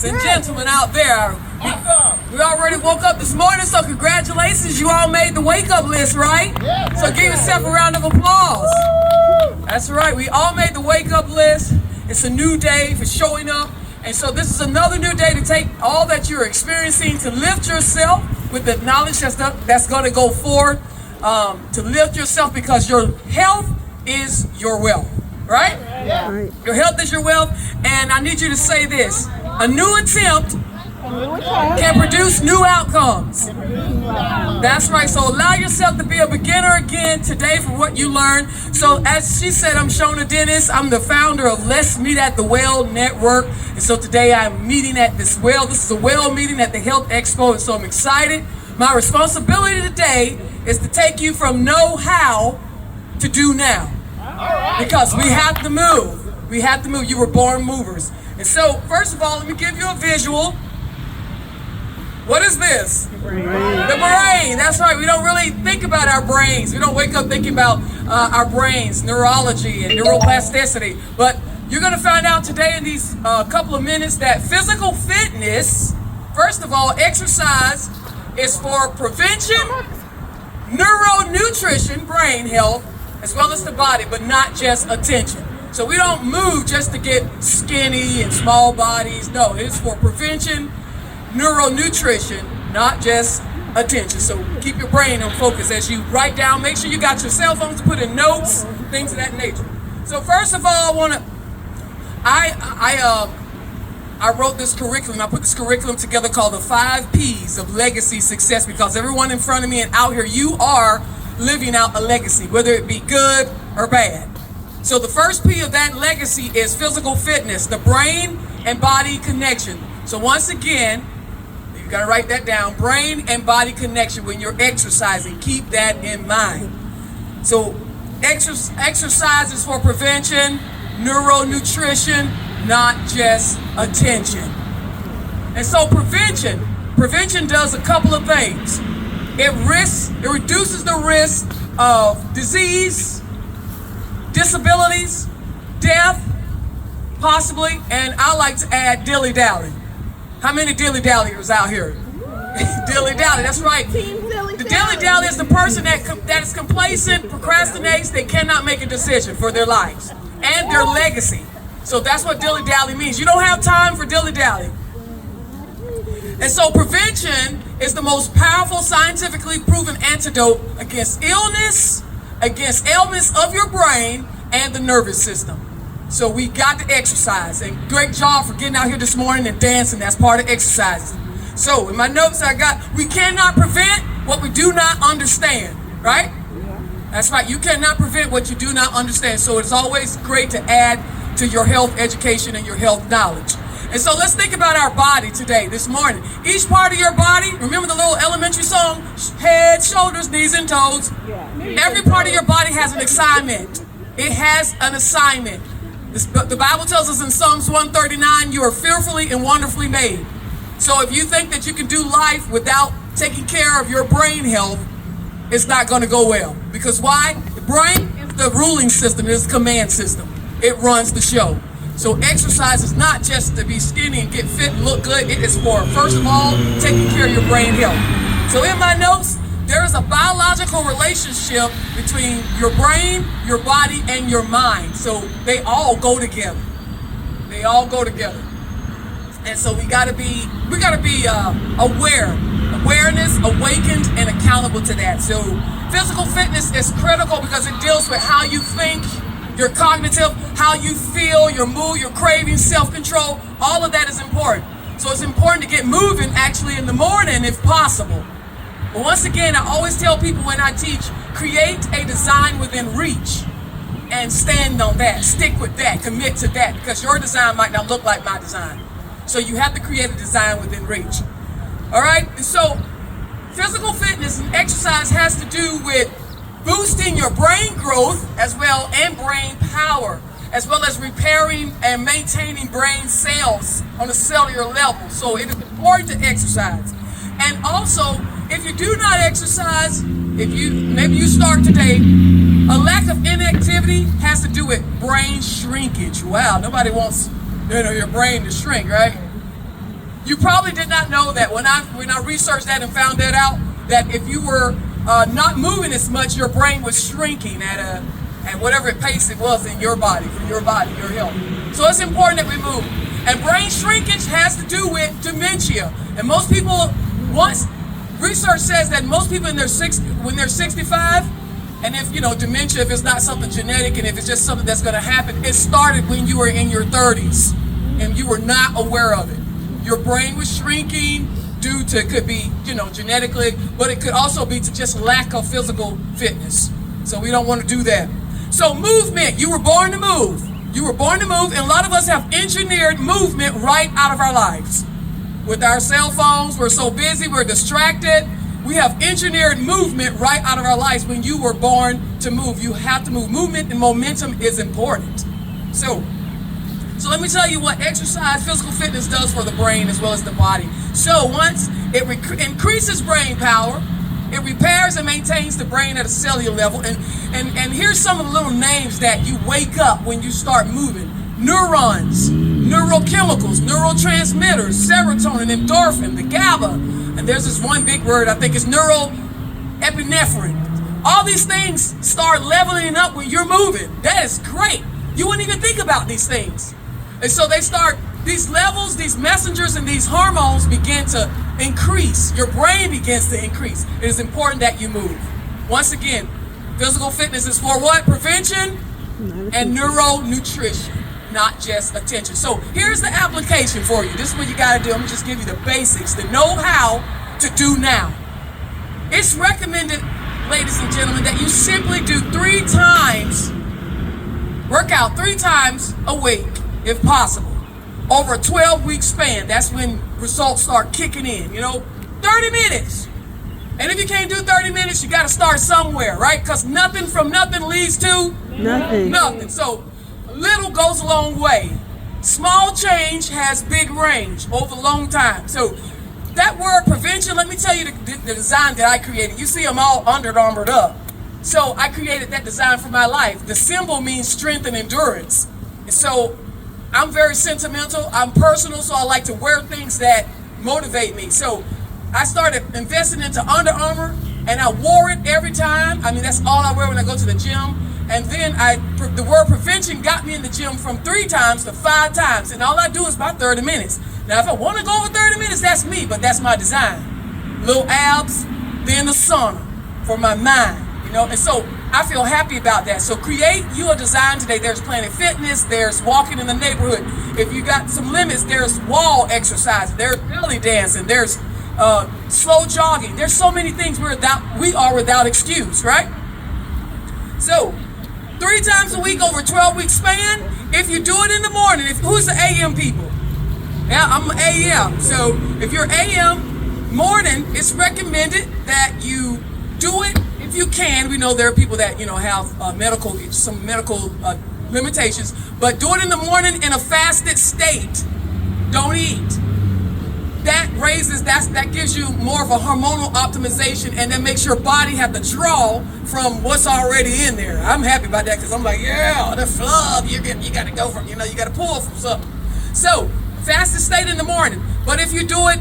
and gentlemen out there. We already woke up this morning, so congratulations. You all made the wake-up list, right? So give yourself a round of applause. That's right. We all made the wake-up list. It's a new day for showing up. And so this is another new day to take all that you're experiencing to lift yourself with the knowledge that's going to go forward, to lift yourself, because your health is your wealth, right? Yeah. Your health is your wealth. And I need you to say this: a new attempt can produce new outcomes. That's right. So allow yourself to be a beginner again today for what you learned. So as she said, I'm Shona Dennis. I'm the founder of Let's Meet at the Well Network. And so today I'm meeting at this well. This is a well meeting at the Health Expo. And so I'm excited. My responsibility today is to take you from know how to do now. Because we have to move. We have to move. You were born movers. And so first of all, let me give you a visual. What is this? The brain. The brain. That's right. We don't really think about our brains. We don't wake up thinking about our brains, neurology and neuroplasticity. But you're going to find out today in these couple of minutes that physical fitness, first of all, exercise is for prevention, neuronutrition, brain health, as well as the body, but not just attention. So we don't move just to get skinny and small bodies. No, it's for prevention, neuronutrition, not just attention. So keep your brain on focus as you write down. Make sure you got your cell phones to put in notes, things of that nature. So first of all, I wrote this curriculum. I put this curriculum together called the 5 P's of legacy success, because everyone in front of me and out here, you are living out a legacy, whether it be good or bad. So the first P of that legacy is physical fitness, the brain and body connection. So once again, you gotta write that down: brain and body connection when you're exercising. Keep that in mind. So exercise is for prevention, neuronutrition, not just attention. And so prevention does a couple of things. It reduces the risk of disease, disabilities, death, possibly, and I like to add dilly-dally. How many dilly-dalliers out here? Dilly-dally, that's right. The dilly-dally is the person that is complacent, procrastinates, they cannot make a decision for their lives and their legacy. So that's what dilly-dally means. You don't have time for dilly-dally. And so prevention is the most powerful, scientifically proven antidote against illness, against ailments of your brain and the nervous system. So we got to exercise, and great job for getting out here this morning and dancing. That's part of exercise. So in my notes I got, we cannot prevent what we do not understand, right? That's right. You cannot prevent what you do not understand. So it's always great to add to your health education and your health knowledge. And so let's think about our body today, this morning. Each part of your body, remember the little elementary song? Head, shoulders, knees, and toes. Every part of your body has an assignment. It has an assignment. The Bible tells us in Psalms 139, you are fearfully and wonderfully made. So if you think that you can do life without taking care of your brain health, it's not going to go well. Because why? The brain is the ruling system, it's the command system. It runs the show. So exercise is not just to be skinny and get fit and look good. It is for, first of all, taking care of your brain health. So in my notes, there is a biological relationship between your brain, your body, and your mind. So they all go together. They all go together. And so we gotta be aware. Awareness, awakened, and accountable to that. So physical fitness is critical because it deals with how you think, your cognitive, how you feel, your mood, your craving, self-control. All of that is important. So it's important to get moving actually in the morning if possible. But once again, I always tell people when I teach, create a design within reach and stand on that. Stick with that, commit to that, because your design might not look like my design. So you have to create a design within reach. All right, and so physical fitness and exercise has to do with boosting your brain growth as well and brain power, as well as repairing and maintaining brain cells on a cellular level. So it is important to exercise. And also, if you do not exercise, maybe you start today, a lack of inactivity has to do with brain shrinkage. Wow, nobody wants your brain to shrink, right? You probably did not know that when I researched that and found that out, that if you were not moving as much, your brain was shrinking at whatever pace it was in your body, for your body, your health. So it's important that we move. And brain shrinkage has to do with dementia. And most people, research says that most people when they're 65, and if dementia, if it's not something genetic and if it's just something that's going to happen, it started when you were in your 30s and you were not aware of it. Your brain was shrinking due to, could be, genetically, but it could also be to just lack of physical fitness. So we don't want to do that. So movement, you were born to move. You were born to move, and a lot of us have engineered movement right out of our lives. With our cell phones, we're so busy, we're distracted. We have engineered movement right out of our lives. When you were born to move, you have to move. Movement and momentum is important. So let me tell you what exercise, physical fitness does for the brain as well as the body. So once it increases brain power, it repairs and maintains the brain at a cellular level. And here's some of the little names that you wake up when you start moving. Neurons, neurochemicals, neurotransmitters, serotonin, endorphin, the GABA. And there's this one big word, I think it's neuroepinephrine. All these things start leveling up when you're moving. That is great. You wouldn't even think about these things. And so these levels, these messengers, and these hormones begin to increase. Your brain begins to increase. It is important that you move. Once again, physical fitness is for what? Prevention and neuronutrition, not just attention. So here's the application for you. This is what you got to do. I'm going to just give you the basics, the know-how to do now. It's recommended, ladies and gentlemen, that you simply do work out 3 times a week, if possible, over a 12-week span. That's when results start kicking in, 30 minutes. And if you can't do 30 minutes, you got to start somewhere, right? Because nothing from nothing leads to nothing. So little goes a long way. Small change has big range over a long time. So that word prevention, let me tell you the design that I created. You see I'm all Armored up. So I created that design for my life. The symbol means strength and endurance. And so I'm very sentimental. I'm personal, so I like to wear things that motivate me. So I started investing into Under Armour, and I wore it every time. I mean, that's all I wear when I go to the gym. And then the word prevention got me in the gym from 3 times to 5 times. And all I do is about 30 minutes. Now, if I want to go over 30 minutes, that's me, but that's my design. Little abs, then the sauna for my mind, And so I feel happy about that. So create you a design today. There's Planet Fitness. There's walking in the neighborhood. If you got some limits, there's wall exercise. There's belly dancing. There's slow jogging. There's so many things we are without excuse, right? So 3 times a week over a 12-week span. If you do it in the morning, who's the AM people? Yeah, I'm AM. So if you're AM morning, it's recommended that you do it if you can. We know there are people that have some medical limitations, but do it in the morning in a fasted state. Don't eat. That gives you more of a hormonal optimization, and that makes your body have to draw from what's already in there. I'm happy about that because I'm like, yeah, the flood, you got to go from, you got to pull from something. So fasted state in the morning, but if you do it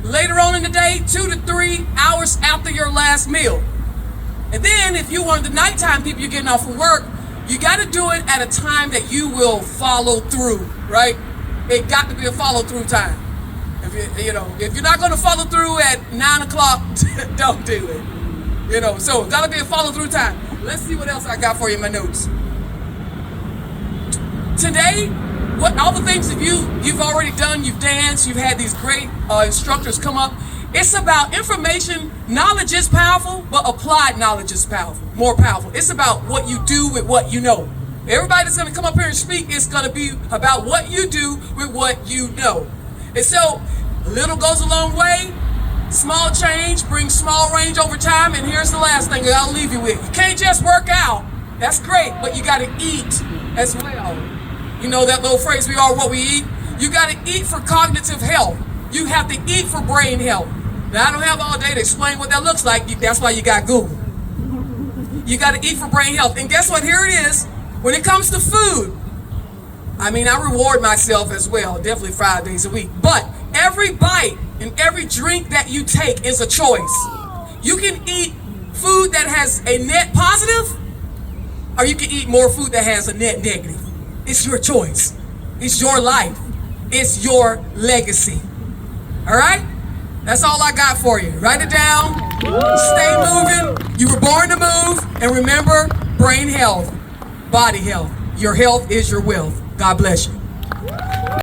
later on in the day, 2 to 3 hours after your last meal. And then if you want the nighttime people, you're getting off from work, you got to do it at a time that you will follow through, right? It got to be a follow through time. If you're not going to follow through at 9 o'clock, don't do it. So got to be a follow through time. Let's see what else I got for you in my notes. Today, all the things that you've already done, you've danced, you've had these great instructors come up. It's about information. Knowledge is powerful, but applied knowledge is more powerful. It's about what you do with what you know. Everybody that's going to come up here and speak, it's going to be about what you do with what you know. And so, little goes a long way. Small change brings small range over time. And here's the last thing that I'll leave you with. You can't just work out. That's great, but you got to eat as well. That little phrase, we are what we eat. You got to eat for cognitive health. You have to eat for brain health. Now, I don't have all day to explain what that looks like. That's why you got Google. You got to eat for brain health. And guess what? Here it is. When it comes to food, I reward myself as well, definitely 5 days a week. But Every bite and every drink that you take is a choice. You can eat food that has a net positive, or you can eat more food that has a net negative. It's your choice. It's your life. It's your legacy. All right? That's all I got for you. Write it down. Stay moving. You were born to move. And remember, brain health, body health. Your health is your wealth. God bless you.